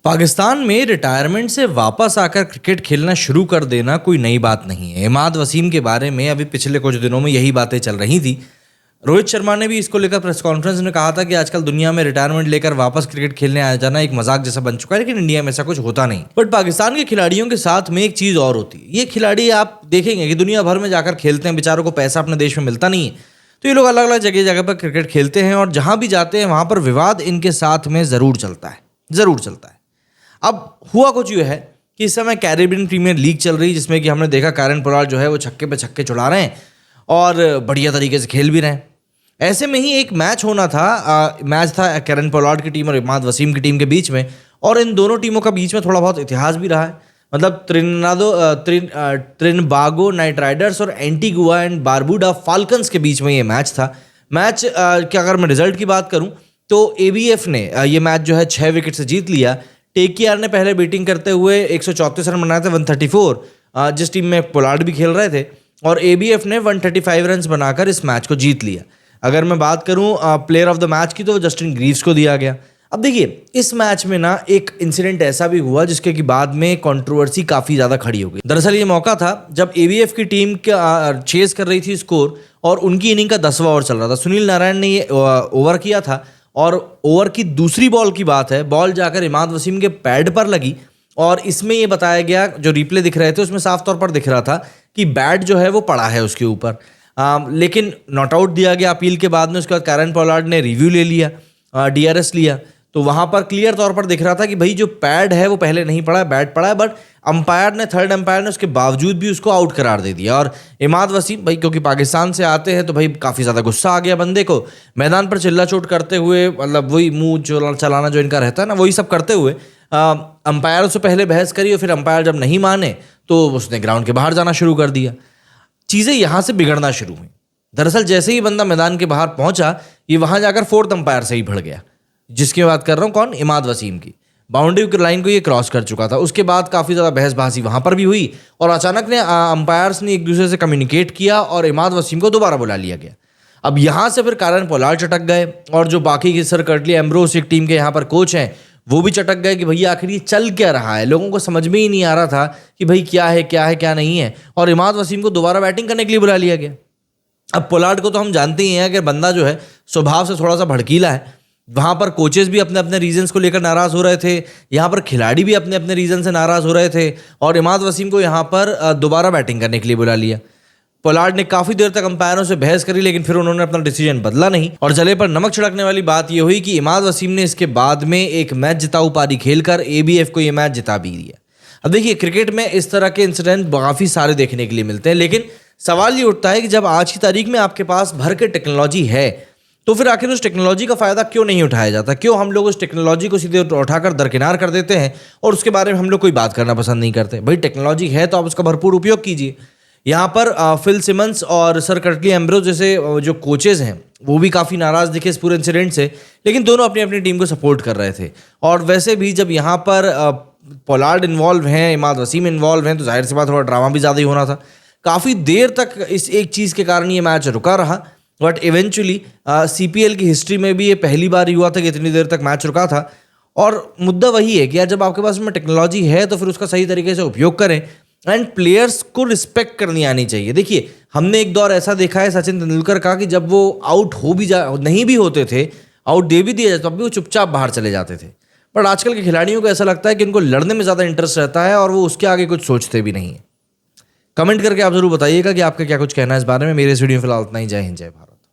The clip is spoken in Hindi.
पाकिस्तान में रिटायरमेंट से वापस आकर क्रिकेट खेलना शुरू कर देना कोई नई बात नहीं है। इमाद वसीम के बारे में अभी पिछले कुछ दिनों में यही बातें चल रही थी। रोहित शर्मा ने भी इसको लेकर प्रेस कॉन्फ्रेंस में कहा था कि आजकल दुनिया में रिटायरमेंट लेकर वापस क्रिकेट खेलने आ जाना एक मजाक जैसा बन चुका है, लेकिन इंडिया में ऐसा कुछ होता नहीं। बट पाकिस्तान के खिलाड़ियों के साथ में एक चीज़ और होती है। ये खिलाड़ी आप देखेंगे कि दुनिया भर में जाकर खेलते हैं, बेचारों को पैसा अपने देश में मिलता नहीं है, तो ये लोग अलग अलग जगह जगह पर क्रिकेट खेलते हैं और जहाँ भी जाते हैं वहाँ पर विवाद इनके साथ में ज़रूर चलता है। अब हुआ कुछ यूँ है कि इस समय कैरेबियन प्रीमियर लीग चल रही है, जिसमें कि हमने देखा कैरन पोलार्ड जो है वो छक्के पे छक्के छुड़ा रहे हैं और बढ़िया तरीके से खेल भी रहे हैं। ऐसे में ही एक मैच होना था। मैच था कैरन पोलार्ड की टीम और इमाद वसीम की टीम के बीच में, और इन दोनों टीमों का बीच में थोड़ा बहुत इतिहास भी रहा है। मतलब त्रिनबागो नाइट राइडर्स और एंटीगुआ एंड बारबुडा फाल्कन्स के बीच में ये मैच था। मैच के अगर मैं रिजल्ट की बात करूं तो ABF ने ये मैच जो है 6 विकेट से जीत लिया। KKR ने पहले बैटिंग करते हुए 134 रन बनाए थे, 134, जिस टीम में पोलार्ड भी खेल रहे थे, और ABF ने 135 रन बनाकर इस मैच को जीत लिया। अगर मैं बात करूं प्लेयर ऑफ द मैच की तो जस्टिन ग्रीव्स को दिया गया। अब देखिए, इस मैच में ना एक इंसिडेंट ऐसा भी हुआ जिसके कि बाद में कंट्रोवर्सी काफ़ी ज़्यादा खड़ी हो गई। दरअसल ये मौका था जब ABF की टीम चेस कर रही थी स्कोर, और उनकी इनिंग का 10वां ओवर चल रहा था। सुनील नारायण ने ये ओवर किया था, और ओवर की दूसरी बॉल की बात है, बॉल जाकर इमाद वसीम के पैड पर लगी, और इसमें ये बताया गया, जो रिप्ले दिख रहे थे उसमें साफ तौर पर दिख रहा था कि बैट जो है वो पड़ा है उसके ऊपर। लेकिन नॉट आउट दिया गया अपील के बाद में। उसके बाद कैरन पोलार्ड ने रिव्यू ले लिया, DRS लिया, तो वहाँ पर क्लियर तौर पर दिख रहा था कि भाई जो पैड है वो पहले नहीं पड़ा है, बैट पड़ा है। बट थर्ड अंपायर ने उसके बावजूद भी उसको आउट करार दे दिया। और इमाद वसीम भाई क्योंकि पाकिस्तान से आते हैं तो भाई काफ़ी ज़्यादा गुस्सा आ गया बंदे को, मैदान पर चिल्ला चोट करते हुए, मतलब वही मुंह चलाना जो इनका रहता है ना, वही सब करते हुए अंपायर से पहले बहस करी, और फिर अंपायर जब नहीं माने तो उसने ग्राउंड के बाहर जाना शुरू कर दिया। चीज़ें यहाँ से बिगड़ना शुरू हुई। दरअसल जैसे ही बंदा मैदान के बाहर पहुंचा, ये वहाँ जाकर 4th अंपायर से ही भिड़ गया, जिसकी बात कर रहा हूँ कौन, इमाद वसीम की। बाउंड्री लाइन को ये क्रॉस कर चुका था। उसके बाद काफ़ी ज़्यादा बहसबाजी वहाँ पर भी हुई, और अचानक ने अंपायर्स ने एक दूसरे से कम्युनिकेट किया और इमाद वसीम को दोबारा बुला लिया गया। अब यहाँ से फिर कैरन पोलार्ड चटक गए, और जो बाकी के सर कर्टली एम्ब्रोस एक टीम के यहाँ पर कोच हैं वो भी चटक गए कि भैया आखिर ये चल क्या रहा है। लोगों को समझ में ही नहीं आ रहा था कि भाई क्या है क्या नहीं है, और इमाद वसीम को दोबारा बैटिंग करने के लिए बुला लिया गया। अब पोलार्ड को तो हम जानते ही हैं कि बंदा जो है स्वभाव से थोड़ा सा भड़कीला है। वहाँ पर कोचेस भी अपने अपने रीजंस को लेकर नाराज़ हो रहे थे, यहाँ पर खिलाड़ी भी अपने अपने रीजन से नाराज़ हो रहे थे, और इमाद वसीम को यहाँ पर दोबारा बैटिंग करने के लिए बुला लिया। पोलार्ड ने काफ़ी देर तक अंपायरों से बहस करी, लेकिन फिर उन्होंने अपना डिसीजन बदला नहीं, और जले पर नमक छिड़कने वाली बात यह हुई कि इमाद वसीम ने इसके बाद में एक मैच जिताऊ पारी खेलकर ABF को ये मैच जिता भी दिया। अब देखिए, क्रिकेट में इस तरह के इंसिडेंट काफ़ी सारे देखने के लिए मिलते हैं, लेकिन सवाल ये उठता है कि जब आज की तारीख में आपके पास भर के टेक्नोलॉजी है, तो फिर आखिर उस टेक्नोलॉजी का फ़ायदा क्यों नहीं उठाया जाता? क्यों हम लोग उस टेक्नोलॉजी को सीधे उठाकर दरकिनार कर देते हैं और उसके बारे में हम लोग कोई बात करना पसंद नहीं करते? भाई टेक्नोलॉजी है तो आप उसका भरपूर उपयोग कीजिए। यहाँ पर फिल सिमंस और सर कर्टली एम्ब्रोस जैसे जो कोचेज़ हैं वो भी काफ़ी नाराज़ दिखे इस पूरे इंसिडेंट से, लेकिन दोनों अपनी अपनी टीम को सपोर्ट कर रहे थे। और वैसे भी जब यहाँ पर पोलार्ड इन्वॉल्व हैं, इमाद वसीम इन्वॉल्व हैं, तो जाहिर सी बात थोड़ा ड्रामा भी ज़्यादा ही होना था। काफ़ी देर तक इस एक चीज़ के कारण ये मैच रुका रहा, बट इवेंचुअली CPL की हिस्ट्री में भी ये पहली बार ही हुआ था कि इतनी देर तक मैच रुका था। और मुद्दा वही है कि यार जब आपके पास में टेक्नोलॉजी है तो फिर उसका सही तरीके से उपयोग करें, एंड प्लेयर्स को रिस्पेक्ट करनी आनी चाहिए। देखिए, हमने एक दौर ऐसा देखा है सचिन तेंदुलकर का कि जब वो आउट नहीं भी होते थे, आउट दे भी दिया जाता तब भी वो चुपचाप बाहर चले जाते थे। बट आजकल के खिलाड़ियों को ऐसा लगता है कि उनको लड़ने में ज़्यादा इंटरेस्ट रहता है और वो उसके आगे कुछ सोचते भी नहीं है। कमेंट करके आप जरूर बताइएगा कि आपका क्या कुछ कहना है इस बारे में। मेरे इस वीडियो में फिलहाल इतना ही। जय हिंद, जय भारत।